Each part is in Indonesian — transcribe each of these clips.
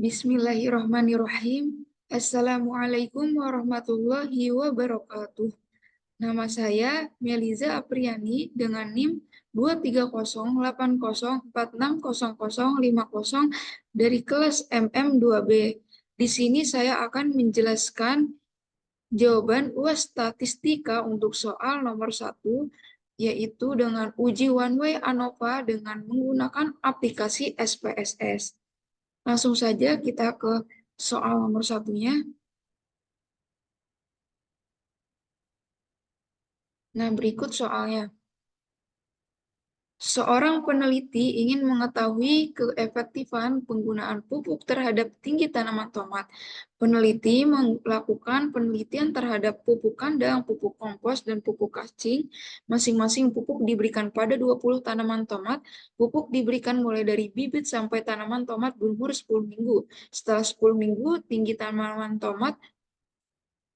Bismillahirrahmanirrahim. Assalamualaikum warahmatullahi wabarakatuh. Nama saya Meliza Apriani dengan NIM 23080460050 dari kelas MM2B. Di sini saya akan menjelaskan jawaban UAS Statistika untuk soal nomor 1, yaitu dengan uji one way ANOVA dengan menggunakan aplikasi SPSS. Langsung saja kita ke soal nomor satunya. Nah, berikut soalnya. Seorang peneliti ingin mengetahui keefektifan penggunaan pupuk terhadap tinggi tanaman tomat. Peneliti melakukan penelitian terhadap pupuk kandang, pupuk kompos, dan pupuk cacing. Masing-masing pupuk diberikan pada 20 tanaman tomat. Pupuk diberikan mulai dari bibit sampai tanaman tomat berumur 10 minggu. Setelah 10 minggu, tinggi tanaman tomat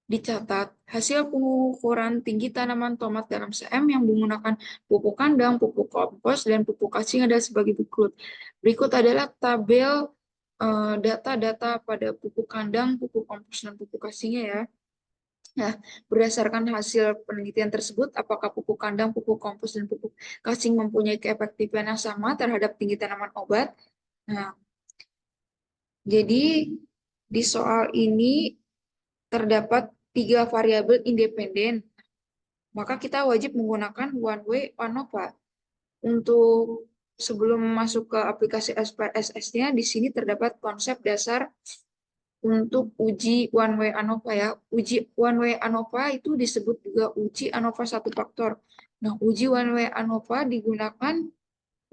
dicatat. Hasil pengukuran tinggi tanaman tomat dalam cm yang menggunakan pupuk kandang, pupuk kompos, dan pupuk cacing adalah sebagai berikut. Berikut adalah tabel data-data pada pupuk kandang, pupuk kompos, dan pupuk cacingnya ya. Nah, berdasarkan hasil penelitian tersebut, apakah pupuk kandang, pupuk kompos, dan pupuk cacing mempunyai keefektifan yang sama terhadap tinggi tanaman obat? Nah, jadi di soal ini terdapat 3 variabel independen, maka kita wajib menggunakan one way ANOVA. Untuk sebelum masuk ke aplikasi SPSS-nya, di sini terdapat konsep dasar untuk uji one way ANOVA ya. Uji one way ANOVA itu disebut juga uji ANOVA satu faktor. Nah, uji one way ANOVA digunakan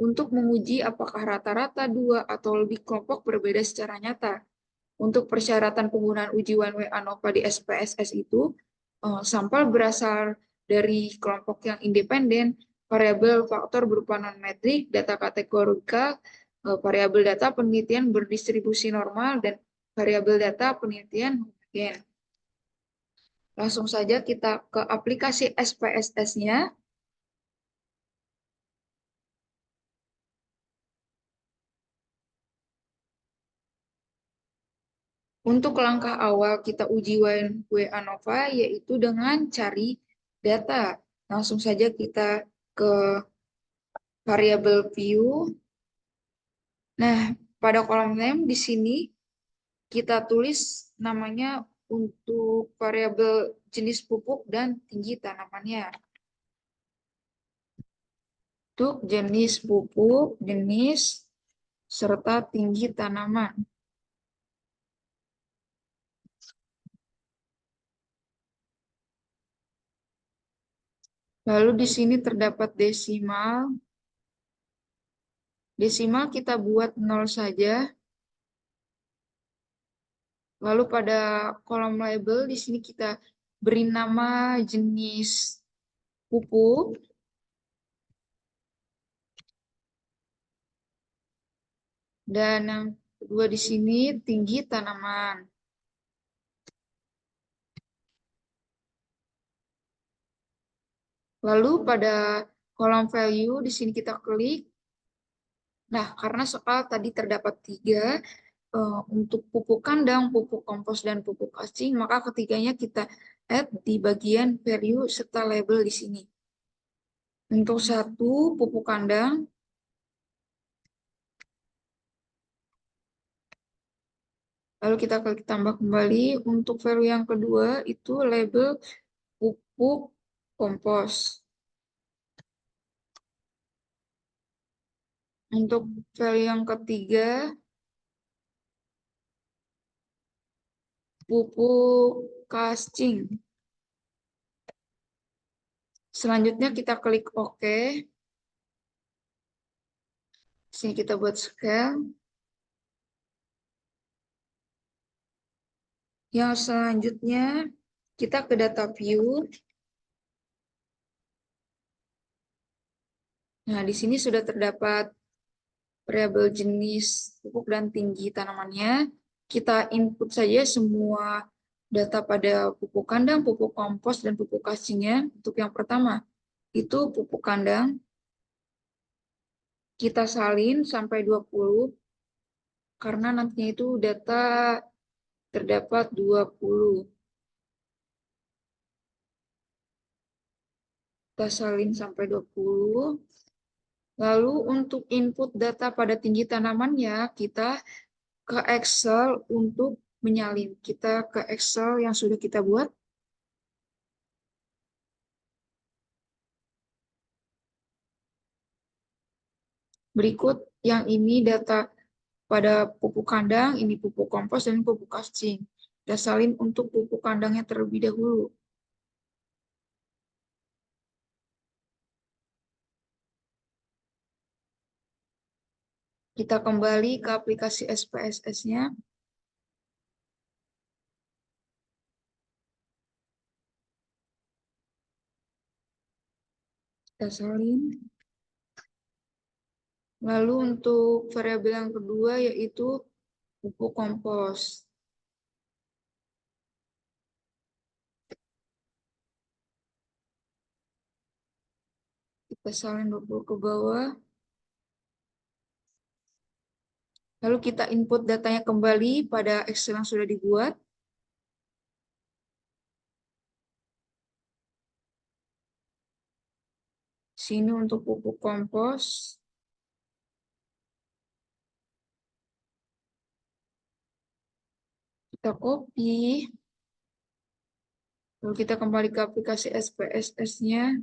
untuk menguji apakah rata-rata dua atau lebih kelompok berbeda secara nyata. Untuk persyaratan penggunaan uji one way ANOVA di SPSS itu, sampel berasal dari kelompok yang independen, variabel faktor berupa non-metrik, data kategorikal, variabel data penelitian berdistribusi normal, dan variabel data penelitian homogen. Langsung saja kita ke aplikasi SPSS-nya. Untuk langkah awal kita uji one way ANOVA yaitu dengan cari data. Langsung saja kita ke variabel view. Nah, pada kolom name di sini kita tulis namanya untuk variabel jenis pupuk dan tinggi tanamannya. Untuk jenis pupuk, jenis, serta tinggi tanaman. Lalu di sini terdapat desimal. Desimal kita buat 0 saja. Lalu pada kolom label di sini kita beri nama jenis pupuk. Dan yang kedua di sini tinggi tanaman. Lalu pada kolom value di sini kita klik. Nah, karena soal tadi terdapat 3 untuk pupuk kandang, pupuk kompos, dan pupuk cacing, maka ketiganya kita add di bagian value serta label di sini. Untuk 1 pupuk kandang, lalu kita klik tambah kembali. Untuk value yang kedua itu label pupuk kompos. Untuk value yang ketiga, pupuk cacing. Selanjutnya kita klik OK. Sini kita buat scale. Yang selanjutnya kita ke data view. Nah, di sini sudah terdapat variabel jenis pupuk dan tinggi tanamannya. Kita input saja semua data pada pupuk kandang, pupuk kompos, dan pupuk cacingnya. Untuk yang pertama, itu pupuk kandang. Kita salin sampai 20. karena nantinya itu data terdapat 20. Kita salin sampai 20. Lalu untuk input data pada tinggi tanamannya, kita ke Excel untuk menyalin. Kita ke Excel yang sudah kita buat. Berikut yang ini data pada pupuk kandang, ini pupuk kompos, dan pupuk cacing. Kita salin untuk pupuk kandangnya terlebih dahulu. Kita kembali ke aplikasi SPSS-nya. Kita salin. Lalu untuk variabel yang kedua yaitu pupuk kompos. Kita salin 20 ke bawah. Lalu kita input datanya kembali pada Excel yang sudah dibuat. Sini untuk pupuk kompos. Kita copy. Lalu kita kembali ke aplikasi SPSS-nya.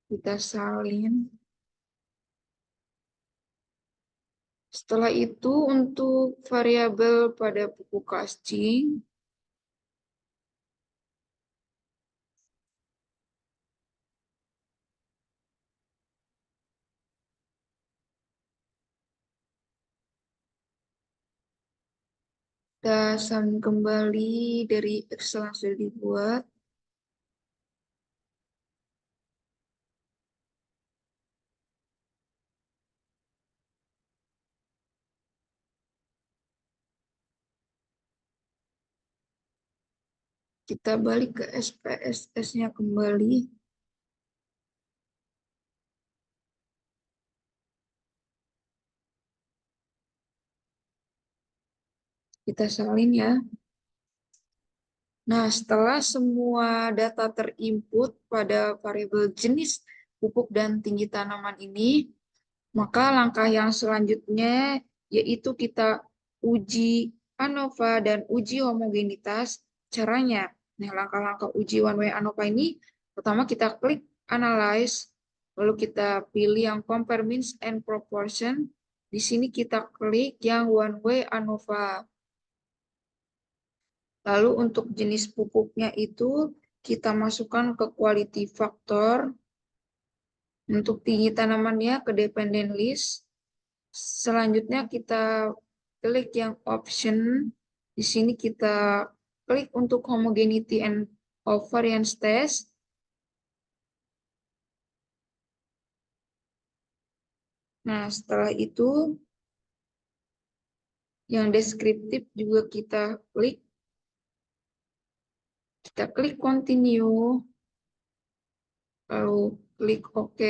Kita salin. Setelah itu untuk variabel pada pupuk cacing, kita salin kembali dari Excel yang sudah dibuat. Kita balik ke SPSS-nya kembali. Kita salin ya. Nah, setelah semua data terinput pada variabel jenis pupuk dan tinggi tanaman ini, maka langkah yang selanjutnya yaitu kita uji ANOVA dan uji homogenitas. Caranya, nah langkah-langkah uji one way ANOVA ini, pertama kita klik Analyze, lalu kita pilih yang Compare Means and Proportion. Di sini kita klik yang one way ANOVA. Lalu untuk jenis pupuknya itu kita masukkan ke quality factor. Untuk tinggi tanamannya ke dependent list. Selanjutnya kita klik yang option. Di sini kita klik untuk homogeneity and variance test. Nah, setelah itu yang deskriptif juga kita klik. Kita klik continue. Lalu klik OK.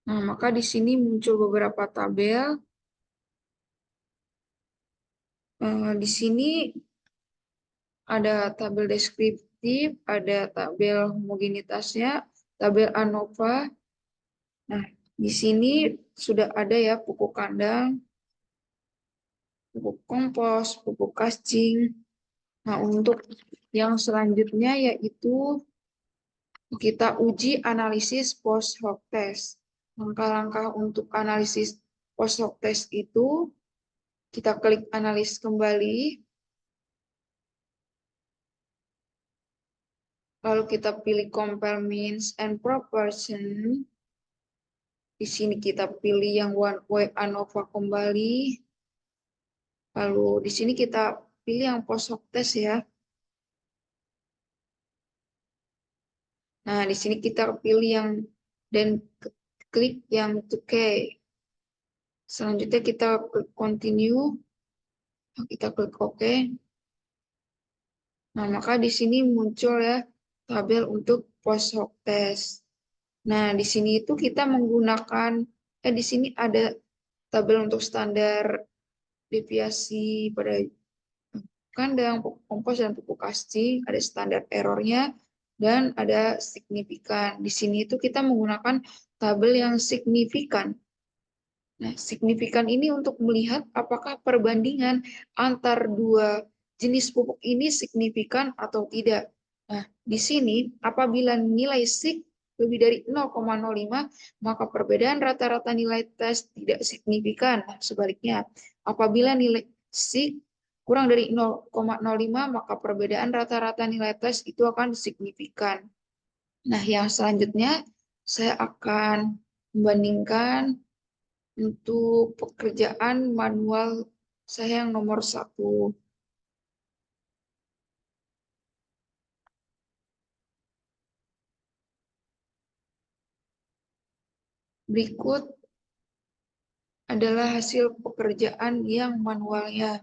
Nah, maka di sini muncul beberapa tabel. Di sini ada tabel deskriptif, ada tabel homogenitasnya, tabel ANOVA. Nah, di sini sudah ada ya pupuk kandang, pupuk kompos, pupuk cacing. Nah, untuk yang selanjutnya yaitu kita uji analisis post hoc test. Langkah-langkah untuk analisis post hoc test itu kita klik analis kembali. Lalu kita pilih compare means and proportion. Di sini kita pilih yang one way ANOVA kembali. Lalu di sini kita pilih yang post hoc test ya. Nah, di sini kita pilih yang dan klik yang OK. Selanjutnya kita klik continue. Kita klik OK. Nah, maka di sini muncul ya tabel untuk post hoc test. Nah, di sini itu kita menggunakan di sini ada tabel untuk standar deviasi pada kandang, pupuk kompos, dan pupuk kascing, ada standar errornya, dan ada signifikan. Di sini itu kita menggunakan tabel yang signifikan. Nah, signifikan ini untuk melihat apakah perbandingan antar dua jenis pupuk ini signifikan atau tidak. Nah, di sini apabila nilai sig lebih dari 0,05, maka perbedaan rata-rata nilai tes tidak signifikan. Nah, sebaliknya, apabila nilai sig kurang dari 0,05, maka perbedaan rata-rata nilai tes itu akan signifikan. Nah, yang selanjutnya saya akan membandingkan untuk pekerjaan manual saya yang nomor 1. Berikut adalah hasil pekerjaan yang manualnya.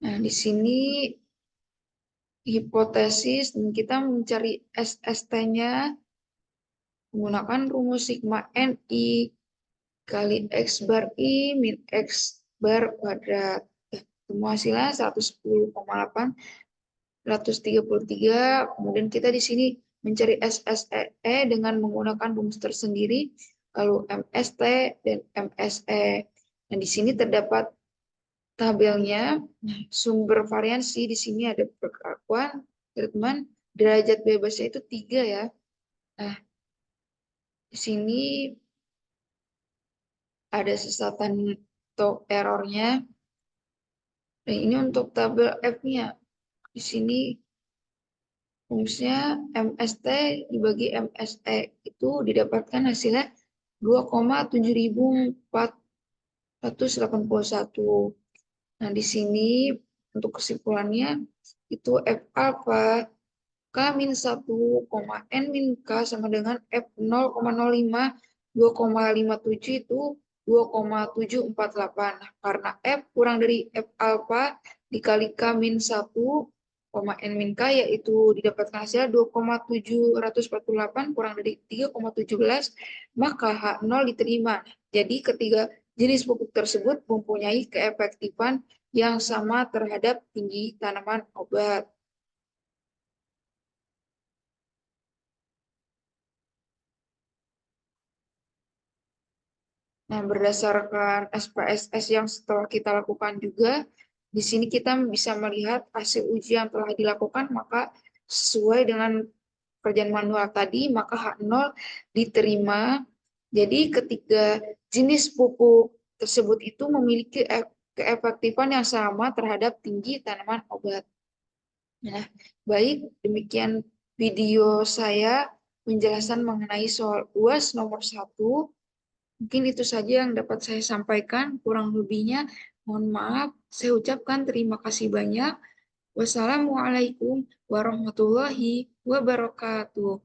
Nah, di sini hipotesis dan kita mencari SST-nya menggunakan rumus sigma NI kali X bar I min X bar kuadrat. Semua hasilnya 110,833. Kemudian kita di sini mencari SSE dengan menggunakan rumus tersendiri, lalu MST dan MSE. Nah, di sini terdapat tabelnya. Nah, sumber variansi di sini ada perlakuan, treatment, derajat bebasnya itu 3 ya. Nah, di sini ada sesatan atau errornya. Nah, ini untuk tabel F-nya. Di sini rumusnya MST dibagi MSE itu didapatkan hasilnya 2,7481. Nah, di sini untuk kesimpulannya itu F alpha K min 1, N min K sama dengan F 0,05, 2,57 itu 2,748. Nah, karena F kurang dari F alpha dikali K min 1, N min K yaitu didapatkan hasilnya 2,748 kurang dari 3,17, maka H0 diterima. Jadi ketiga jenis pupuk tersebut mempunyai keefektifan yang sama terhadap tinggi tanaman obat. Nah, berdasarkan SPSS yang setelah kita lakukan juga, di sini kita bisa melihat hasil uji yang telah dilakukan, maka sesuai dengan pekerjaan manual tadi, maka H0 diterima. Jadi ketiga jenis pupuk tersebut itu memiliki keefektifan yang sama terhadap tinggi tanaman obat. Nah, baik, demikian video saya penjelasan mengenai soal UAS nomor 1. Mungkin itu saja yang dapat saya sampaikan. Kurang lebihnya, mohon maaf. Saya ucapkan terima kasih banyak. Wassalamualaikum warahmatullahi wabarakatuh.